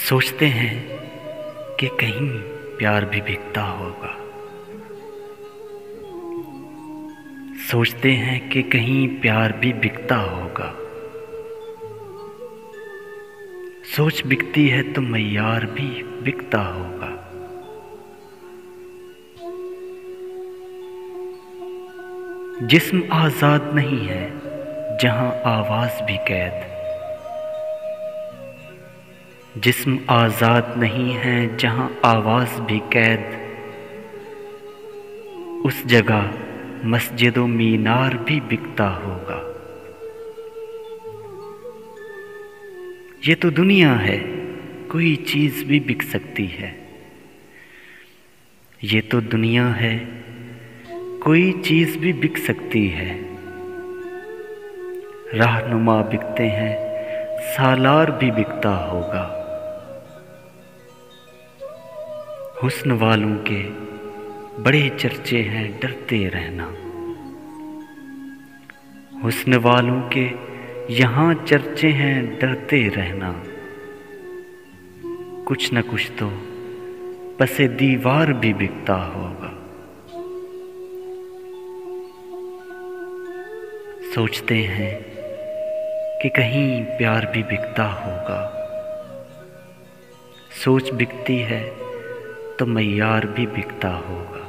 सोचते हैं कि कहीं प्यार भी बिकता होगा। सोचते हैं कि कहीं प्यार भी बिकता होगा। सोच बिकती है तो मय्यार भी बिकता होगा। जिस्म आज़ाद नहीं है जहां आवाज़ भी कैद। जिस्म आज़ाद नहीं है जहां आवाज़ भी कैद। उस जगह मस्जिद व मीनार भी बिकता होगा। ये तो दुनिया है, कोई चीज़ भी बिक सकती है। ये तो दुनिया है, कोई चीज़ भी बिक सकती है। रहनुमा बिकते हैं, सालार भी बिकता होगा। हुस्न वालों के बड़े चर्चे हैं, डरते रहना। हुस्न वालों के यहाँ चर्चे हैं, डरते रहना। कुछ न कुछ तो पसे दीवार भी बिकता होगा। सोचते हैं कि कहीं प्यार भी बिकता होगा। सोच बिकती है तो मय्यार भी बिकता होगा।